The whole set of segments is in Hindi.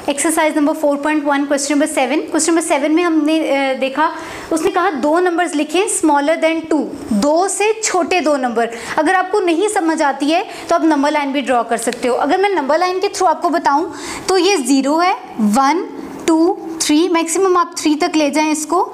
Exercise number 4.1 question number 7। Question number 7 में हमने देखा, उसने कहा दो नंबर्स लिखें स्मॉलर देन 2, 2 से छोटे दो नंबर। अगर आपको नहीं समझ आती है तो आप नंबर लाइन भी ड्रॉ कर सकते हो। अगर मैं नंबर लाइन के थ्रू आपको बताऊं तो ये 0 है, 1 2 3, मैक्सिमम आप 3 तक ले जाएं इसको।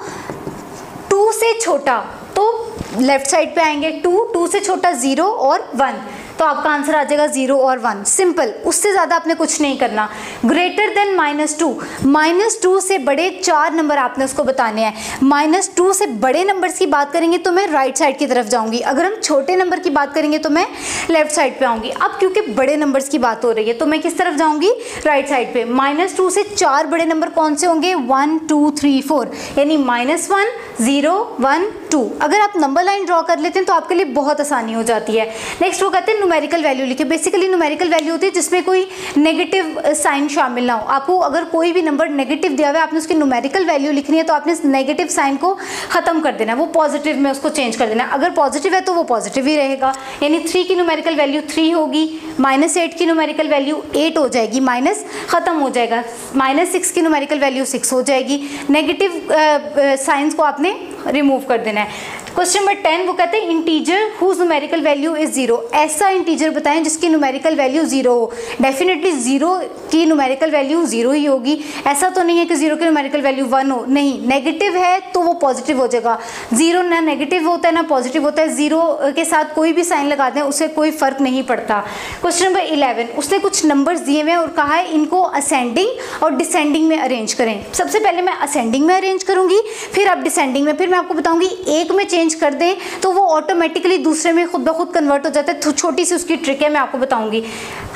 2 से छोटा तो लेफ्ट साइड पे आएंगे 2, 2 से छोटा 0 और 1, तो आपका आंसर आ जाएगा 0 और 1। सिंपल, उससे ज़्यादा आपने कुछ नहीं करना। ग्रेटर देन -2, -2 से बड़े 4 नंबर आपने उसको बताने हैं। -2 से बड़े नंबर्स की बात करेंगे तो मैं राइट साइड की तरफ जाऊंगी, अगर हम छोटे नंबर की बात करेंगे तो मैं लेफ्ट साइड पे आऊंगी। अब क्योंकि बड़े नंबर्स की बात हो रही है तो मैं किस तरफ जाऊंगी, राइट साइड पे। -2 से 4 बड़े नंबर कौन से होंगे, 1 2 3 4, यानी -1 0 1 2। अगर आप नंबर लाइन ड्रॉ कर लेते हैं तो आपके लिए बहुत आसानी हो जाती है। नेक्स्ट वो कहते हैं न्यूमेरिकल वैल्यू लिखे। बेसिकली न्यूमेरिकल वैल्यू होती है जिसमें कोई नेगेटिव साइन शामिल ना हो। आपको अगर कोई भी नंबर नेगेटिव दिया हुआ है, आपने उसकी न्यूमेरिकल वैल्यू लिखनी है तो आपने इस नेगेटिव साइन को खत्म कर देना है, वो पॉजिटिव में उसको चेंज कर देना है। अगर पॉजिटिव है तो वो पॉजिटिव ही रहेगा, यानी 3 की न्यूमेरिकल वैल्यू 3 होगी, -8 की न्यूमेरिकल वैल्यू 8 हो जाएगी, माइनस खत्म हो जाएगा, -6 की न्यूमेरिकल वैल्यू 6 हो जाएगी। नेगेटिव साइंस को आपने रिमूव कर देना है। क्वेश्चन नंबर 10 वो कहते हैं integer whose numerical value is 0। ऐसा इंटीजर बताएं जिसकी न्यूमेरिकल वैल्यू 0 हो। डेफिनेटली 0 की न्यूमेरिकल वैल्यू 0 ही होगी। ऐसा तो नहीं है कि 0 की न्यूमेरिकल वैल्यू 1 हो, नहीं, नेगेटिव है तो वो पॉजिटिव हो जाएगा। 0 ना नेगेटिव होता है ना पॉजिटिव होता है, 0 के साथ कोई भी साइन लगा दें उससे कोई फर्क नहीं पड़ता। क्वेश्चन नंबर 11 उसने कुछ नंबर्स दिए हुए हैं और कहा है इनको असेंडिंग और डिसेंडिंग में अरेंज करें। सबसे पहले मैं असेंडिंग में अरेंज करूंगी, फिर आप डिसेंडिंग में, फिर मैं आपको बताऊंगी एक में चेंज कर दें तो वो ऑटोमेटिकली दूसरे में खुद ब खुद कन्वर्ट हो जाता है। छोटी सी उसकी ट्रिक है, मैं आपको बताऊंगी।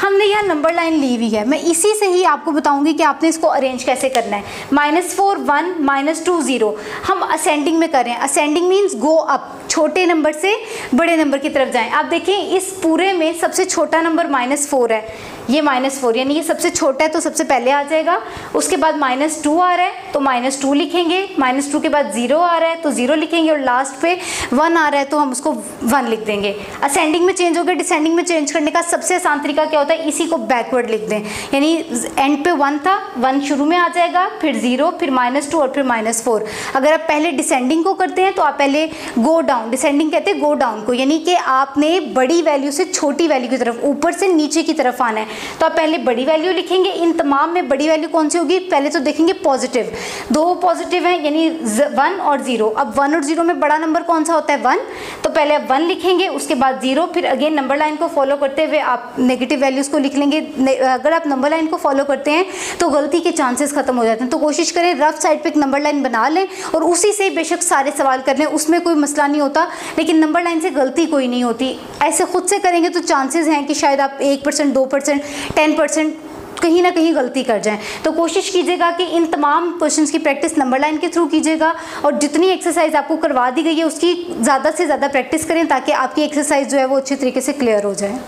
हमने यहाँ नंबर लाइन ली हुई है, मैं इसी से ही आपको बताऊंगी कि आपने इसको अरेंज कैसे करना है। -4 1 -2 0 हम असेंडिंग में करें। असेंडिंग मीन्स गो अप, छोटे नंबर से बड़े नंबर की तरफ जाएं। आप देखें इस पूरे में सबसे छोटा नंबर -4 है, ये -4 यानी ये सबसे छोटा है तो सबसे पहले आ जाएगा। उसके बाद -2 आ रहा है तो -2 लिखेंगे, -2 के बाद 0 आ रहा है तो 0 लिखेंगे और लास्ट पे 1 आ रहा है तो हम उसको 1 लिख देंगे। असेंडिंग में चेंज हो गया। डिसेंडिंग में चेंज करने का सबसे आसान तरीका क्या होता है, इसी को बैकवर्ड लिख दें, यानी एंड पे 1 था, 1 शुरू में आ जाएगा, फिर 0, फिर -2 और फिर -4। अगर आप पहले डिसेंडिंग को करते हैं तो आप पहले गो डाउन, डिसेंडिंग कहते हैं गो डाउन को, यानी कि आपने बड़ी वैल्यू से छोटी वैल्यू की तरफ, ऊपर से नीचे की तरफ आना है। तो आप पहले बड़ी वैल्यू लिखेंगे। इन तमाम में बड़ी वैल्यू कौन सी होगी, पहले तो देखेंगे पॉजिटिव, 2 पॉजिटिव हैं यानी 1 और 0। अब 1 और 0 में बड़ा नंबर कौन सा होता है, 1, तो पहले आप 1 लिखेंगे, उसके बाद 0, फिर अगेन नंबर लाइन को फॉलो करते हुए आप नेगेटिव वैल्यूज़ को लिख लेंगे। अगर आप नंबर लाइन को फॉलो करते हैं तो गलती के चांसेस खत्म हो जाते हैं। तो कोशिश करें रफ साइड पे एक नंबर लाइन बना लें और उसी से बेशक सारे सवाल कर लें, उसमें कोई मसला नहीं होता, लेकिन नंबर लाइन से गलती कोई नहीं होती। ऐसे खुद से करेंगे तो चांसेस हैं कि शायद आप 1% 2% 10% कहीं ना कहीं गलती कर जाएं। तो कोशिश कीजिएगा कि इन तमाम क्वेश्चंस की प्रैक्टिस नंबर लाइन के थ्रू कीजिएगा और जितनी एक्सरसाइज आपको करवा दी गई है उसकी ज़्यादा से ज़्यादा प्रैक्टिस करें ताकि आपकी एक्सरसाइज जो है वो अच्छी तरीके से क्लियर हो जाए।